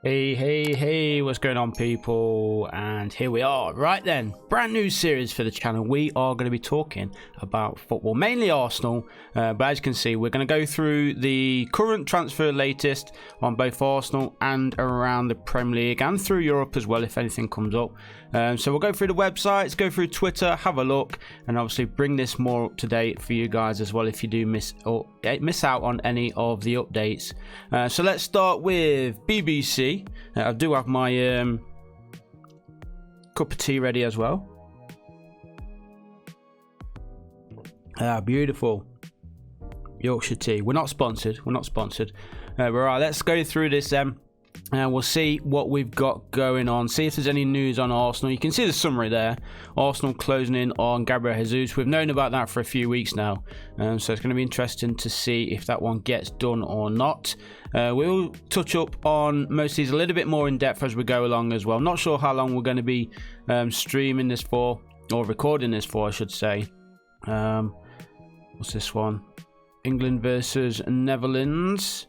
Hey, what's going on, people? And here we are. Right then, brand new series for the channel. We are going to be talking about football, mainly Arsenal, but as you can see, we're going to go through the current transfer latest on both Arsenal and around the Premier League and through Europe as well, if anything comes up. So we'll go through the websites, go through Twitter, have a look, and obviously bring this more up to date for you guys as well if you do miss out on any of the updates. So let's start with BBC. I do have my cup of tea ready as well. Beautiful Yorkshire tea. We're not sponsored. Right, let's go through this and we'll see what we've got going on, see if there's any news on Arsenal. You can see the summary there. Arsenal closing in on Gabriel Jesus. We've known about that for a few weeks now, so it's going to be interesting to see if that one gets done or not. We'll touch up on most of these a little bit more in depth as we go along as well. I'm not sure how long we're going to be streaming this for, or recording this for, I should say. What's this one? England versus Netherlands.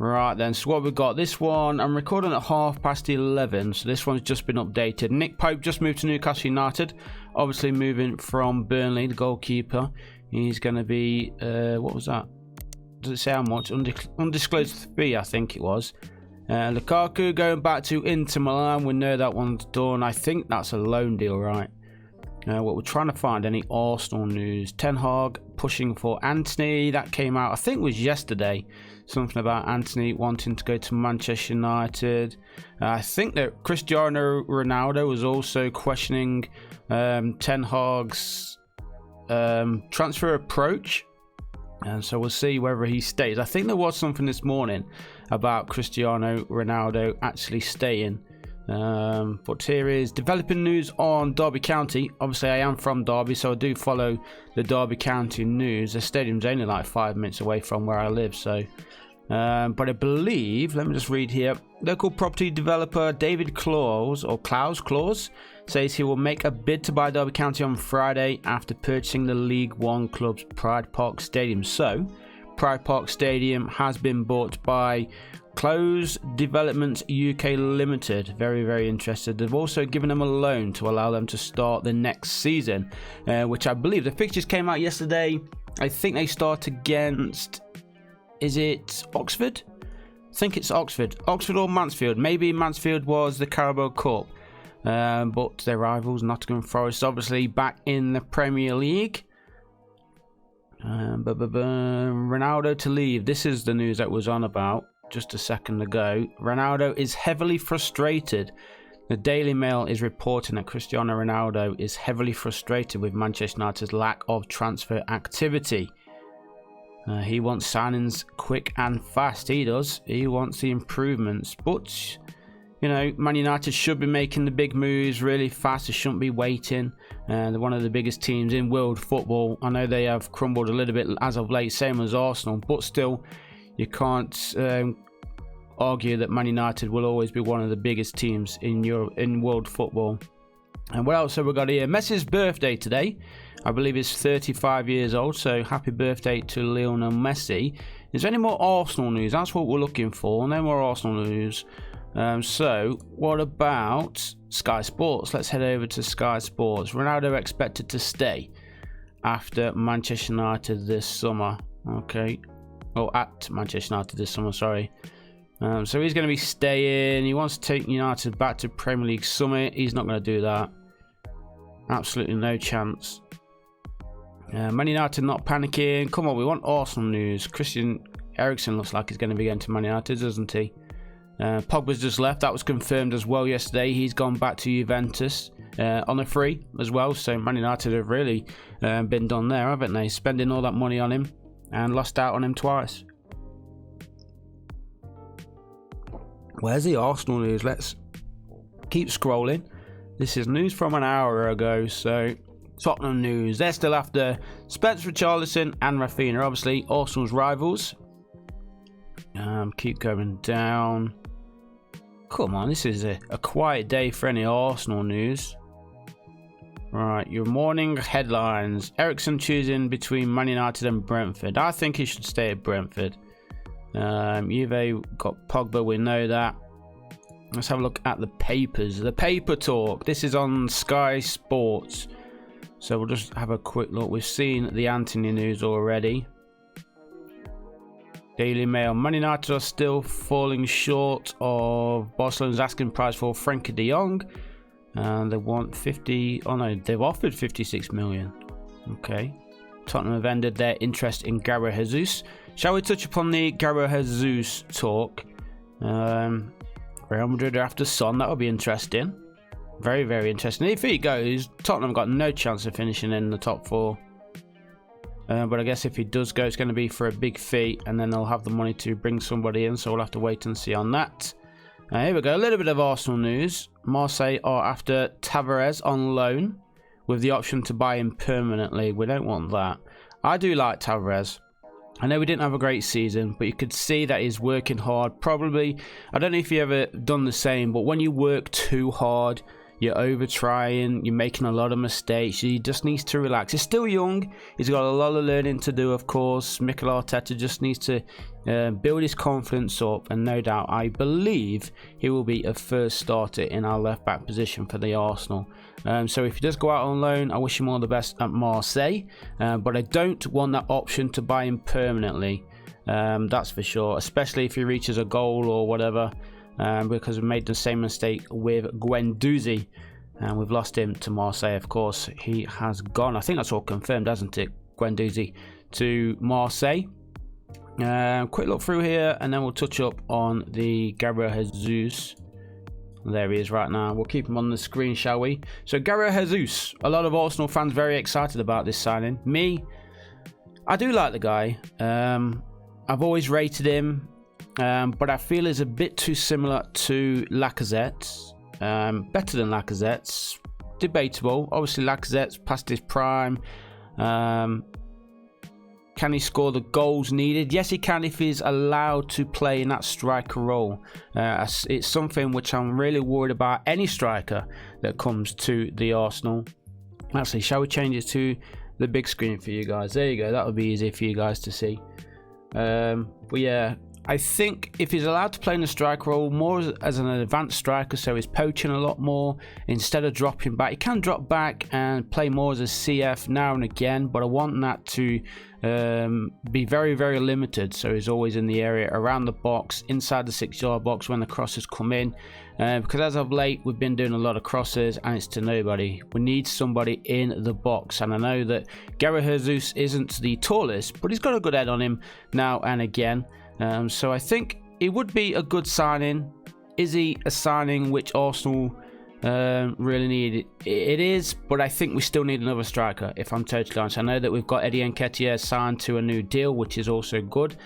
Right then, so what we've got, this one, I'm recording at 11:30, so this one's just been updated. Nick Pope just moved to Newcastle United, obviously moving from Burnley, the goalkeeper. He's going to be, what was that? Does it say how much? Undisclosed fee, I think it was. Lukaku going back to Inter Milan, we know that one's done. I think that's a loan deal, right? What we're trying to find, any Arsenal news. Ten Hag pushing for Anthony, that came out, I think it was yesterday. Something about Anthony wanting to go to Manchester United. I think that Cristiano Ronaldo was also questioning Ten Hag's transfer approach. And so we'll see whether he stays. I think there was something this morning about Cristiano Ronaldo actually staying. But here is developing news on Derby County. Obviously I am from Derby, so I do follow the Derby County news. The stadium's only like 5 minutes away from where I live, so but I believe, let me just read here, local property developer David Claus says he will make a bid to buy Derby County on Friday after purchasing the League One club's Pride Park Stadium. So Pride Park Stadium has been bought by Close Developments UK Limited. Very interested. They've also given them a loan to allow them to start the next season, which I believe the fixtures came out yesterday. I think they start against, is it Oxford? I think it's Oxford or Mansfield. Maybe Mansfield was the Carabao Cup, but their rivals Nottingham Forest obviously back in the Premier League. Ronaldo to leave. This is the news that was on about just a second ago. Ronaldo is heavily frustrated. The Daily Mail is reporting that Cristiano Ronaldo is heavily frustrated with Manchester United's lack of transfer activity. He wants signings quick and fast. He does. He wants the improvements. But, you know, Man United should be making the big moves really fast. They shouldn't be waiting. They're one of the biggest teams in world football. I know they have crumbled a little bit as of late, same as Arsenal, but still, you can't argue that Man United will always be one of the biggest teams in Europe, in world football. And what else have we got here? Messi's birthday today. I believe he's 35 years old, so happy birthday to Lionel Messi. Is there any more Arsenal news? That's what we're looking for. No more Arsenal news. So what about Sky Sports? Let's head over to Sky Sports. Ronaldo expected to stay after Manchester United this summer. Okay. Oh, at Manchester United this summer, sorry. So he's going to be staying. He wants to take United back to Premier League summit. He's not going to do that. Absolutely no chance. Man United not panicking. Come on, we want Arsenal news. Christian Eriksen looks like he's going to be going to Man United, doesn't he? Pogba's just left. That was confirmed as well yesterday. He's gone back to Juventus on a free as well. So Man United have really been done there, haven't they? Spending all that money on him and lost out on him twice. Where's the Arsenal news? Let's keep scrolling. This is news from an hour ago. So Tottenham news. They're still after Spencer Richarlison and Rafinha. Obviously, Arsenal's rivals. Keep going down. Come on, this is a quiet day for any Arsenal news. Right, your morning headlines. Eriksen choosing between Man United and Brentford. I think he should stay at Brentford. Juve got Pogba, we know that. let's have a look at the papers. The paper talk. This is on Sky Sports. So we'll just have a quick look. We've seen the Anthony news already. Daily Mail. Man United are still falling short of Barcelona's asking price for Frenkie de Jong. And they want 50. Oh no, they've offered 56 million. Okay. Tottenham have ended their interest in Gabriel Jesus. Shall we touch upon the Gabriel Jesus talk? Real Madrid are after Son. That would be interesting. Very, very interesting. If he goes, Tottenham got no chance of finishing in the top 4. But I guess if he does go, it's going to be for a big fee, and then they'll have the money to bring somebody in. So we'll have to wait and see on that. Here we go. A little bit of Arsenal news. Marseille are after Tavares on loan, with the option to buy him permanently. We don't want that. I do like Tavares. I know we didn't have a great season, but you could see that he's working hard. Probably, I don't know if you ever done the same, but when you work too hard, you're over trying, you're making a lot of mistakes. He just needs to relax. He's still young. He's got a lot of learning to do, of course. Mikel Arteta just needs to build his confidence up, and no doubt, I believe he will be a first starter in our left back position for the Arsenal. So if he does go out on loan, I wish him all the best at Marseille, but I don't want that option to buy him permanently. That's for sure, especially if he reaches a goal or whatever. Because we made the same mistake with Guendouzi, and we've lost him to Marseille. Of course, he has gone. I think that's all confirmed, hasn't it? Guendouzi to Marseille. Quick look through here, and then we'll touch up on the Gabriel Jesus. There he is right now. We'll keep him on the screen, shall we? So Gabriel Jesus, a lot of Arsenal fans very excited about this signing. Me, I do like the guy. I've always rated him. But I feel he's a bit too similar to Lacazette. Better than Lacazette's. Debatable. Obviously, Lacazette's past his prime. Can he score the goals needed? Yes, he can if he's allowed to play in that striker role. It's something which I'm really worried about any striker that comes to the Arsenal. Actually, shall we change it to the big screen for you guys? There you go. That would be easy for you guys to see. But yeah, I think if he's allowed to play in the strike role more as an advanced striker, so he's poaching a lot more instead of dropping back. He can drop back and play more as a CF now and again, but I want that to be very, very limited. So he's always in the area around the box, inside the 6-yard box when the crosses come in. Because as of late, we've been doing a lot of crosses and it's to nobody. We need somebody in the box. And I know that Gabriel Jesus isn't the tallest, but he's got a good head on him now and again. So I think it would be a good signing. Is he a signing which Arsenal really need? It is, but I think we still need another striker, if I'm totally honest. I know that we've got Eddie Nketiah signed to a new deal, which is also good,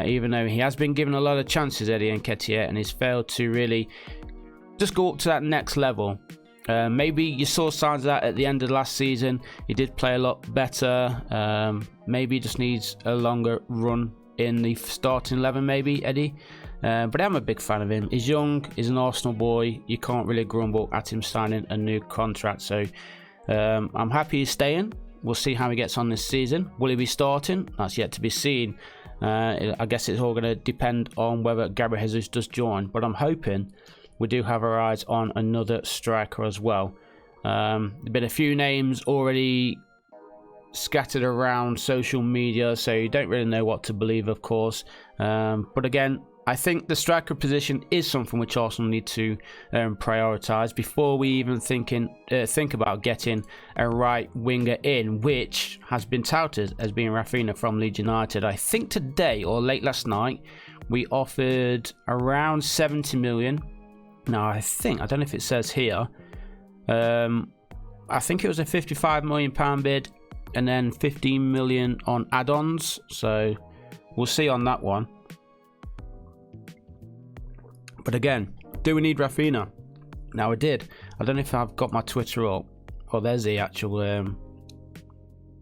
even though he has been given a lot of chances, Eddie Nketiah, and he's failed to really just go up to that next level. Maybe you saw signs of that at the end of last season. He did play a lot better. Maybe he just needs a longer run in the starting 11, maybe, Eddie. But I'm a big fan of him. He's young, he's an Arsenal boy. You can't really grumble at him signing a new contract. So I'm happy he's staying. We'll see how he gets on this season. Will he be starting? That's yet to be seen. I guess it's all going to depend on whether Gabriel Jesus does join. But I'm hoping we do have our eyes on another striker as well. There's been a few names already scattered around social media, so you don't really know what to believe, of course. But again, I think the striker position is something which Arsenal need to prioritise before we even think about getting a right winger in, which has been touted as being Rafinha from Leeds United. I think today or late last night we offered around 70 million. Now I don't know if it says here. I think it was a £55 million bid, and then 15 million on add-ons, so we'll see on that one. But again, do we need Rafinha? Now I did. I don't know if I've got my Twitter up. Oh, there's the actual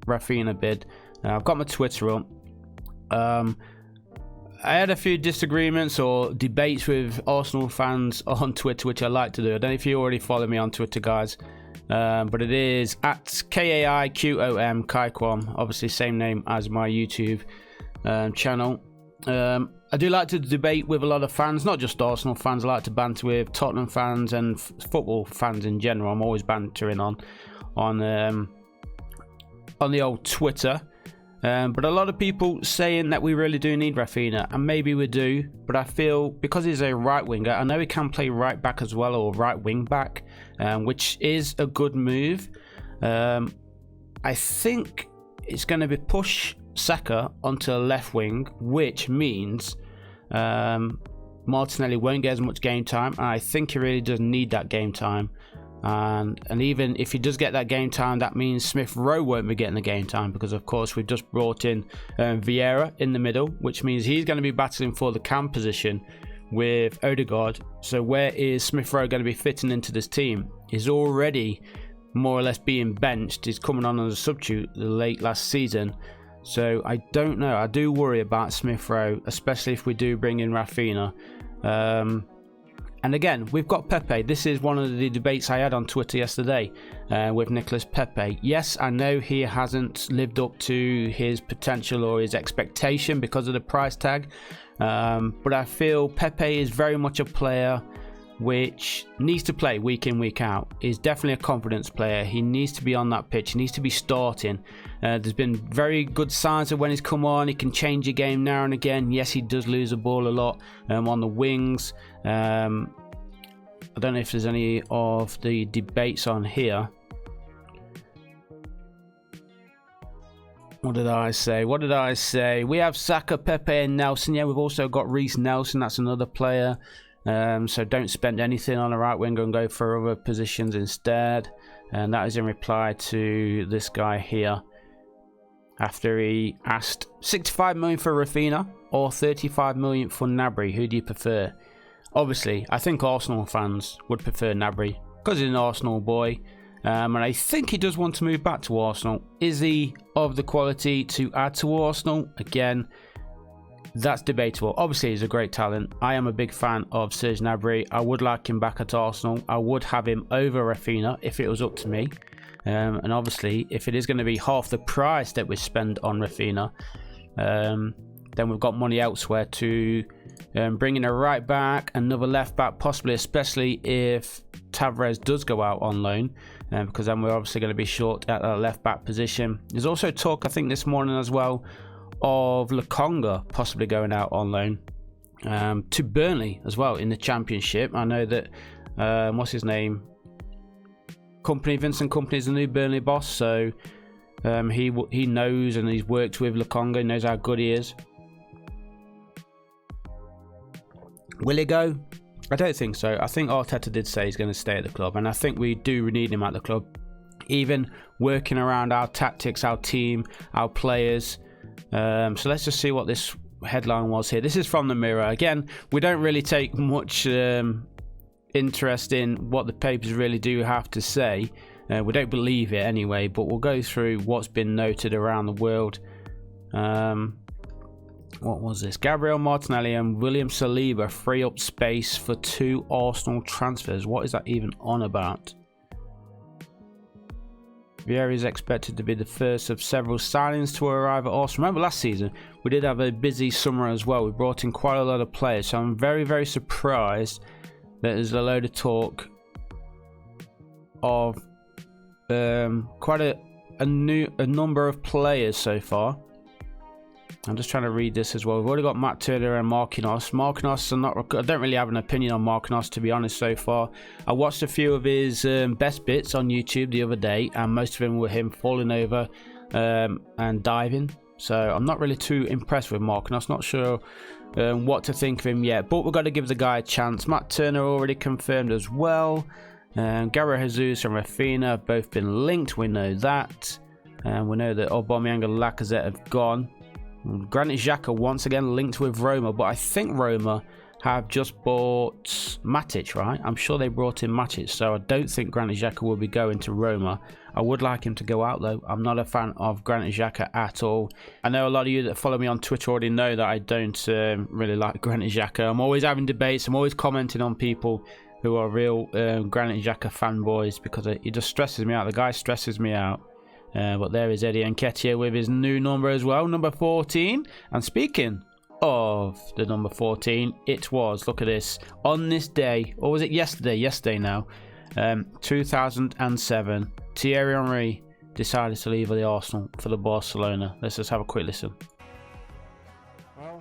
Rafinha bid. I've got my Twitter up. I had a few disagreements or debates with Arsenal fans on Twitter, which I like to do. I don't know if you already follow me on Twitter, guys. But it is at kaiqom, kaiqom, obviously same name as my YouTube channel. I do like to debate with a lot of fans, not just Arsenal fans. I like to banter with Tottenham fans and football fans in general. I'm always bantering on the old Twitter. But a lot of people saying that we really do need Rafinha, and maybe we do, but I feel because he's a right winger, I know he can play right back as well, or right wing back, which is a good move. I think it's going to be push Saka onto the left wing, which means Martinelli won't get as much game time, and I think he really does need that game time. And even if he does get that game time, that means Smith Rowe won't be getting the game time, because of course we've just brought in Vieira in the middle, which means he's going to be battling for the cam position with Odegaard. So where is Smith Rowe going to be fitting into this team? He's already more or less being benched. He's coming on as a substitute late last season. So I don't know. I do worry about Smith Rowe, especially if we do bring in Rafinha. And again, we've got Pepe. This is one of the debates I had on Twitter yesterday with Nicolas Pepe. Yes, I know he hasn't lived up to his potential or his expectation because of the price tag. But I feel Pepe is very much a player which needs to play week in, week out. He's definitely a confidence player. He needs to be on that pitch. He needs to be starting. There's been very good signs of when he's come on, he can change a game now and again. Yes, he does lose the ball a lot on the wings. I don't know if there's any of the debates on here. What did I say? We have Saka, Pepe and Nelson. Yeah, we've also got Reece Nelson. That's another player. So don't spend anything on a right winger and go for other positions instead. And that is in reply to this guy here. After he asked 65 million for Rafinha or 35 million for Gnabry, who do you prefer? Obviously, I think Arsenal fans would prefer Gnabry because he's an Arsenal boy. And I think he does want to move back to Arsenal. Is he of the quality to add to Arsenal? Again, that's debatable. Obviously, he's a great talent. I am a big fan of Serge Gnabry. I would like him back at Arsenal. I would have him over Rafinha if it was up to me. And obviously, if it is going to be half the price that we spend on Rafinha, then we've got money elsewhere to bring in a right back, another left back, possibly, especially if Tavares does go out on loan, because then we're obviously going to be short at that left back position. There's also talk, I think, this morning as well, of Lokonga possibly going out on loan to Burnley as well in the Championship. I know that what's his name? Vincent Kompany is the new Burnley boss, so he knows and he's worked with Lokonga, knows how good he is. Will he go? I don't think so. I think Arteta did say he's going to stay at the club, and I think we do need him at the club, even working around our tactics, our team, our players. So let's just see what this headline was here. This is from the Mirror. Again, we don't really take much interest in what the papers really do have to say. We don't believe it anyway, but we'll go through what's been noted around the world. What was this? Gabriel Martinelli and William Saliba free up space for 2 Arsenal transfers. What is that even on about? Vieira is expected to be the first of several signings to arrive at Arsenal. Remember last season, we did have a busy summer as well. We brought in quite a lot of players, so I'm very, very surprised that there's a load of talk of quite a number of players so far. I'm just trying to read this as well. We've already got Matt Turner and Marquinhos. Marquinhos, I don't really have an opinion on Marquinhos, to be honest, so far. I watched a few of his best bits on YouTube the other day, and most of them were him falling over and diving. So I'm not really too impressed with Marquinhos. Not sure what to think of him yet, but we've got to give the guy a chance. Matt Turner already confirmed as well. Gabriel Jesus and Rafinha have both been linked. We know that. We know that Aubameyang and Lacazette have gone. Granit Xhaka once again linked with Roma, but I think Roma have just bought Matic, right? I'm sure they brought in Matic, so I don't think Granit Xhaka will be going to Roma. I would like him to go out though. I'm not a fan of Granit Xhaka at all. I know a lot of you that follow me on Twitter already know that I don't really like Granit Xhaka. I'm always having debates. I'm always commenting on people who are real Granit Xhaka fanboys because he just stresses me out. The guy stresses me out. But there is Eddie Nketiah with his new number as well, number 14. And speaking of the number 14. It was, look at this, on this day, or was it yesterday? Yesterday now, 2007, Thierry Henry decided to leave the Arsenal for the Barcelona. Let's just have a quick listen. Well,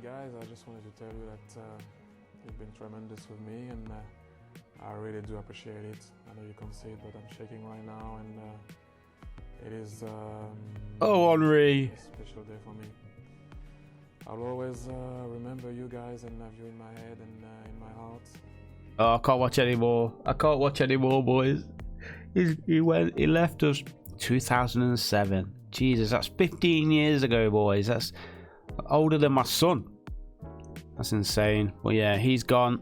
guys, I just wanted to tell you that you've been tremendous with me, and I really do appreciate it. I know you can see it, but I'm shaking right now, and it is Henry, a special day for me. I'll always remember you guys and have you in my head and in my heart. Oh, I can't watch anymore. I can't watch anymore, boys. He left us 2007. Jesus, that's 15 years ago, boys. That's older than my son. That's insane. Well, yeah, he's gone.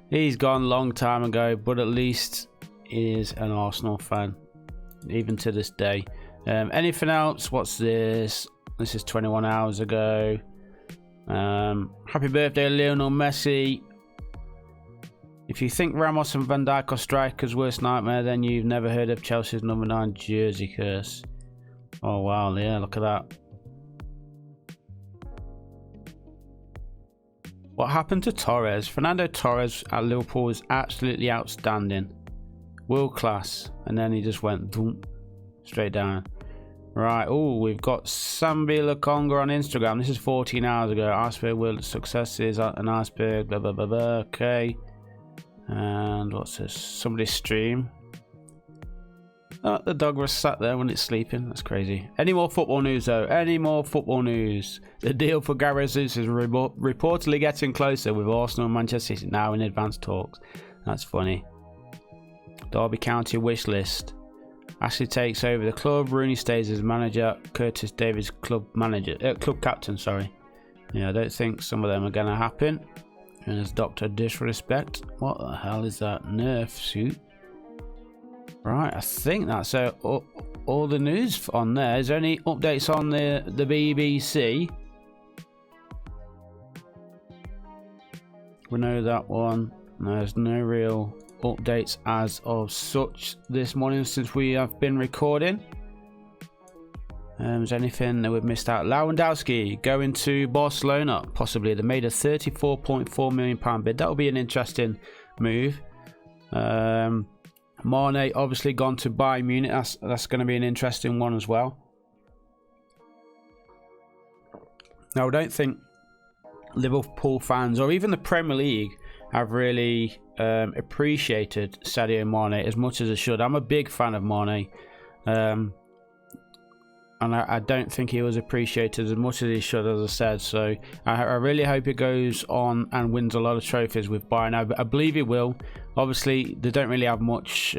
He's gone long time ago, but at least he is an Arsenal fan, even to this day. Anything else? What's this? This is 21 hours ago. Happy birthday, Lionel Messi. If you think Ramos and Van Dijk are strikers' worst nightmare, then you've never heard of Chelsea's number 9 jersey curse. Oh wow, yeah, look at that. What happened to Torres? Fernando Torres at Liverpool was absolutely outstanding. World class. And then he just went boom, straight down. Right, oh, we've got Sambi Lakonga on Instagram. This is 14 hours ago. Iceberg World Success is an iceberg, blah, blah, blah, blah. Okay. And what's this? Somebody's stream. Oh, the dog was sat there when it's sleeping. That's crazy. Any more football news, though? Any more football news? The deal for Gabriel Jesus is reportedly getting closer, with Arsenal and Manchester City now in advanced talks. That's funny. Derby County wish list. Ashley takes over the club. Rooney stays as manager. Curtis Davies club captain. Sorry. Yeah, I don't think some of them are going to happen. And there's Dr. Disrespect. What the hell is that Nerf suit? Right, I think that's all the news on there. Is there any updates on the BBC? We know that one. There's no real updates as of such this morning since we have been recording. Is there anything that we've missed out? Lewandowski going to Barcelona, possibly. They made a £34.4 million bid. That will be an interesting move. Mane obviously gone to Bayern Munich. That's going to be an interesting one as well. Now, I don't think Liverpool fans or even the Premier League have really appreciated Sadio Mane as much as they should. I'm a big fan of Mane. And I don't think he was appreciated as much as he should, as I said. So I really hope he goes on and wins a lot of trophies with Bayern. I believe he will. Obviously, they don't really have much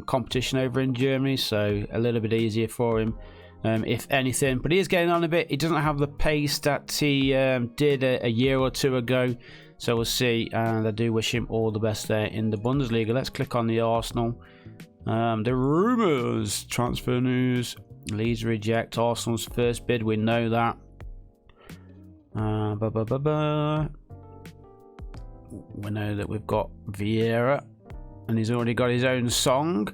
competition over in Germany, so a little bit easier for him, if anything. But he is getting on a bit. He doesn't have the pace that he did a year or two ago. So we'll see. And I do wish him all the best there in the Bundesliga. Let's click on the Arsenal. The rumours, transfer news. Leeds reject Arsenal's first bid. We know that. We know that we've got Vieira, and he's already got his own song.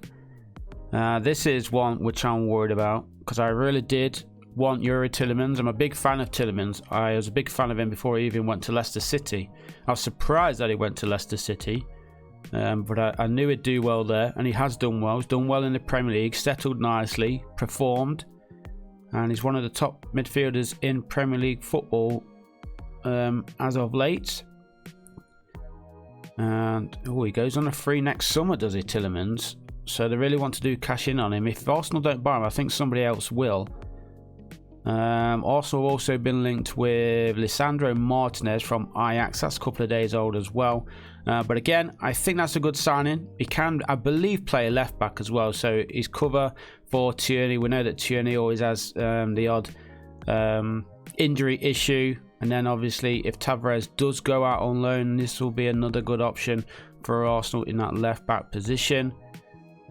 This is one which I'm worried about, because I really did want Yuri Tielemans. I'm a big fan of Tielemans. I was a big fan of him before he even went to Leicester City. I was surprised that he went to Leicester City. But I knew he'd do well there, and he has done well. He's done well in the Premier League, settled nicely, performed, and he's one of the top midfielders in Premier League football as of late. And he goes on a free next summer, does he, Tielemans? So they really want to do cash in on him. If Arsenal don't buy him, I think somebody else will. Arsenal have also been linked with Lisandro Martinez from Ajax. That's a couple of days old as well. But again, I think that's a good signing. He can, I believe, play a left back as well. So he's cover for Tierney. We know that Tierney always has the odd injury issue. And then obviously if Tavares does go out on loan, this will be another good option for Arsenal in that left back position.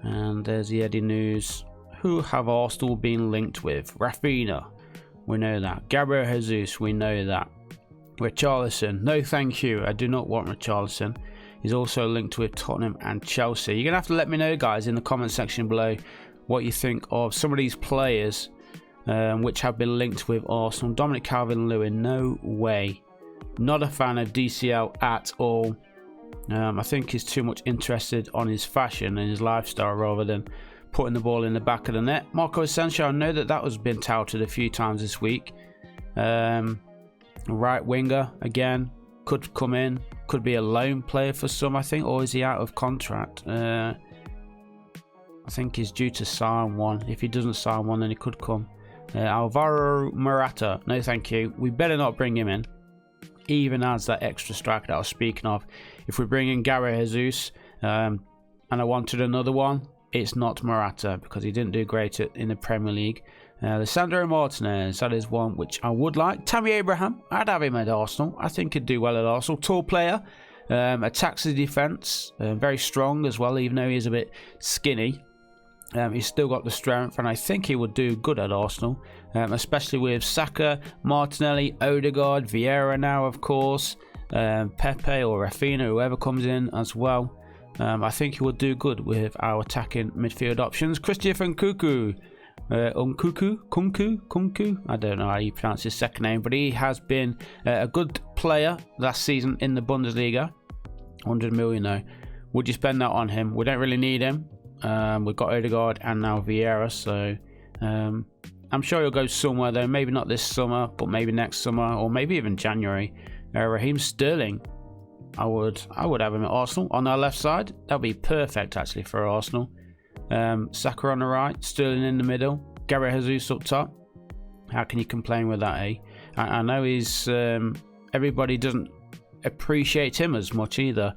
And there's the Eddie news. Who have Arsenal been linked with? Rafinha. We know that. Gabriel Jesus, we know that. Richarlison, no thank you. I do not want Richarlison. He's also linked with Tottenham and Chelsea. You're going to have to let me know, guys, in the comment section below what you think of some of these players which have been linked with Arsenal. Dominic Calvert-Lewin, no way. Not a fan of DCL at all. I think he's too much interested on his fashion and his lifestyle rather than putting the ball in the back of the net. Marco Asensio, I know that was been touted a few times this week. Right winger, again, could come in. Could be a loan player for some, I think, or is he out of contract? I think he's due to sign one. If he doesn't sign one, then he could come. Alvaro Morata, no thank you. We better not bring him in, even as that extra striker that I was speaking of. If we bring in Gabriel Jesus, and I wanted another one, it's not Morata because he didn't do great in the Premier League. Lisandro Martinez, that is one which I would like. Tammy Abraham, I'd have him at Arsenal. I think he'd do well at Arsenal. Tall player, attacks the defence, very strong as well, even though he's a bit skinny. He's still got the strength, and I think he would do good at Arsenal, especially with Saka, Martinelli, Odegaard, Vieira now, of course, Pepe or Rafinha, whoever comes in as well. I think he would do good with our attacking midfield options. Christopher Nkunku, Kunku, I don't know how you pronounce his second name, but he has been a good player last season in the Bundesliga. 100 million though. Would you spend that on him? We don't really need him. We've got Odegaard and now Vieira, so I'm sure he'll go somewhere though. Maybe not this summer, but maybe next summer or maybe even January. Raheem Sterling, I would have him at Arsenal on our left side. That'd be perfect actually for Arsenal. Saka on the right, Sterling in the middle, Gabriel Jesus up top. How can you complain with that, eh? I know he's everybody doesn't appreciate him as much either.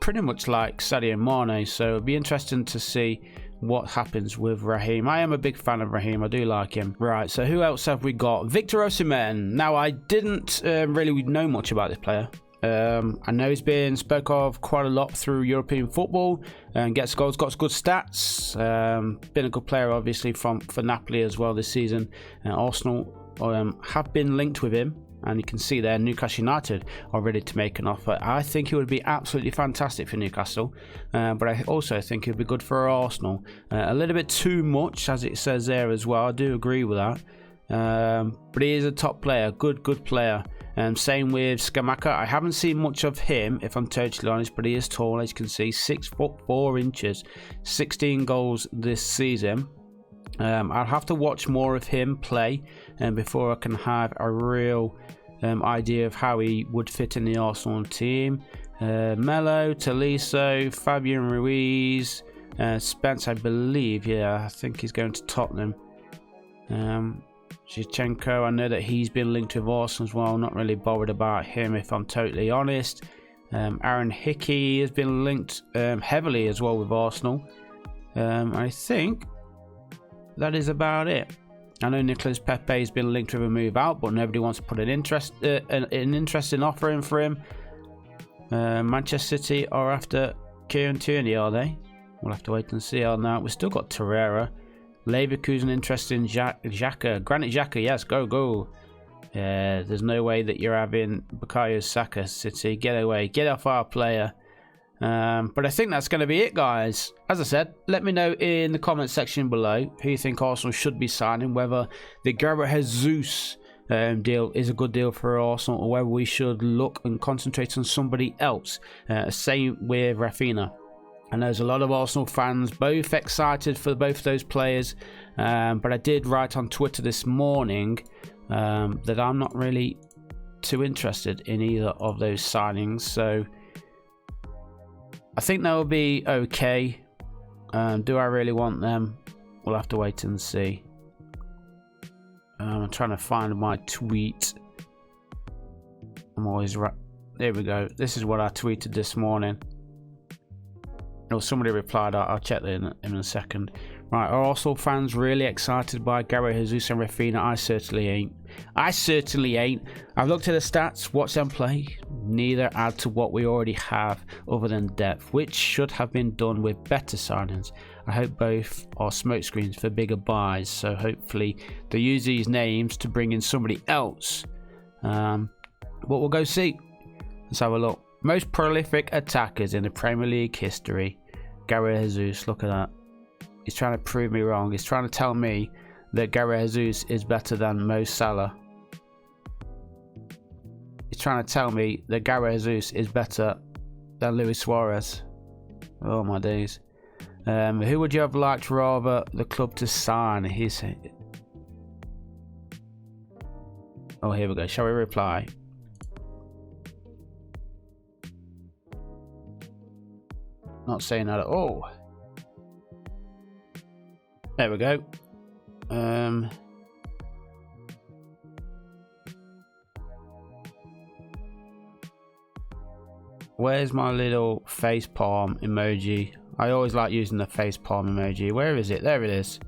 Pretty much like Sadio Mane, so it'll be interesting to see what happens with Raheem. I am a big fan of Raheem. I do like him. Right, so who else have we got? Victor Osimhen. Now, I didn't really know much about this player. I know he's been spoke of quite a lot through European football and gets goals, got good stats. Been a good player, obviously, for Napoli as well this season. Arsenal have been linked with him, and you can see there Newcastle United are ready to make an offer. I think he would be absolutely fantastic for Newcastle, but I also think he would be good for Arsenal. A little bit too much, as it says there as well. I do agree with that, but he is a top player, good player. Same with Scamacca. I haven't seen much of him, if I'm totally honest, but he is tall, as you can see, 6'4", 16 goals this season. I'll have to watch more of him play before I can have a real idea of how he would fit in the Arsenal team. Melo, Tolisso, Fabian Ruiz, Spence, I believe. Yeah, I think he's going to Tottenham. Shevchenko, I know that he's been linked with Arsenal as well. Not really bothered about him, if I'm totally honest. Aaron Hickey has been linked heavily as well with Arsenal. I think that is about it. I know Nicolas Pepe has been linked with a move out, but nobody wants to put an interesting offer in for him. Manchester City are after Kieran Tierney, are they? We'll have to wait and see on that. We've still got Torreira. Leverkusen interested in Xhaka. Granit Xhaka, yes, go. There's no way that you're having Bukayo Saka, City. Get away, get off our player. But I think that's going to be it, guys. As I said, let me know in the comment section below who you think Arsenal should be signing, whether the Gabriel Jesus deal is a good deal for Arsenal, or whether we should look and concentrate on somebody else. Same with Rafinha. And there's a lot of Arsenal fans both excited for both of those players, but I did write on Twitter this morning that I'm not really too interested in either of those signings, so I think that will be okay. Do I really want them? We'll have to wait and see. I'm trying to find my tweet. I'm always right. There we go. This is what I tweeted this morning. Oh, somebody replied. I'll check that in a second. Right, are Arsenal fans really excited by Gabriel Jesus and Rafinha? I certainly ain't. I've looked at the stats, watched them play. Neither add to what we already have other than depth, which should have been done with better signings. I hope both are smokescreens for bigger buys, so hopefully they use these names to bring in somebody else. But we'll go see. Let's have a look. Most prolific attackers in the Premier League history. Gabriel Jesus, look at that. He's trying to prove me wrong. He's trying to tell me that Gabriel Jesus is better than Mo Salah. He's trying to tell me that Gabriel Jesus is better than Luis Suarez. Oh my days. Who would you have liked rather the club to sign? Oh, here we go. Shall we reply? Not saying that at all. There we go. Where's my little face palm emoji? I always like using the face palm emoji. Where is it? There it is.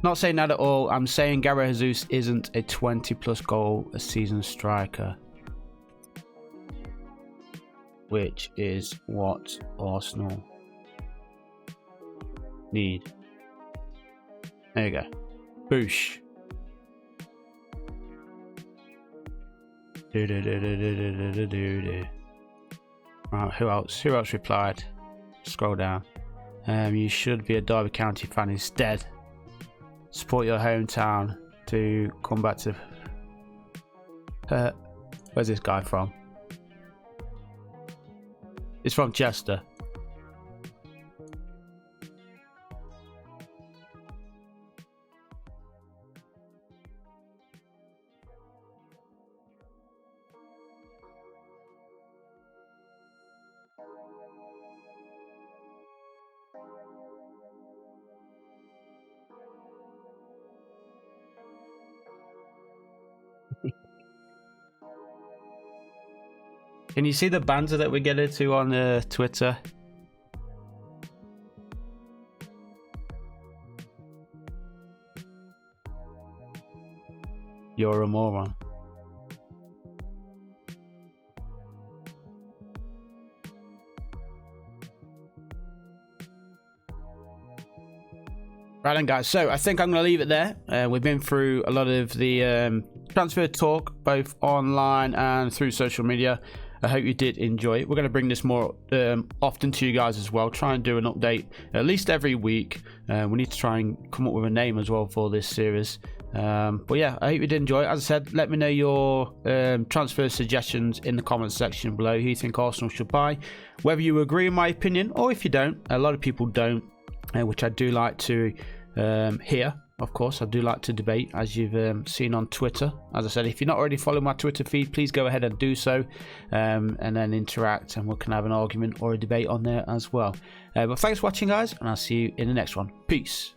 Not saying that at all. I'm saying Gabriel Jesus isn't a 20+ goal a season striker, which is what Arsenal need. There you go. Boosh. Right, who else replied? Scroll down. You should be a Derby County fan instead. Support your hometown to come back to... where's this guy from? It's from Chester. Can you see the banter that we get into on Twitter? You're a moron. Right then, guys, so I think I'm going to leave it there. We've been through a lot of the transfer talk, both online and through social media. I hope you did enjoy it. We're going to bring this more often to you guys as well. Try and do an update at least every week. We need to try and come up with a name as well for this series. But yeah, I hope you did enjoy it. As I said, let me know your transfer suggestions in the comments section below. Who you think Arsenal should buy, whether you agree with my opinion or if you don't. A lot of people don't, which I do like to hear. Of course, I do like to debate, as you've seen on Twitter. As I said, if you're not already following my Twitter feed, please go ahead and do so, and then interact, and we can have an argument or a debate on there as well. But thanks for watching, guys, and I'll see you in the next one. Peace.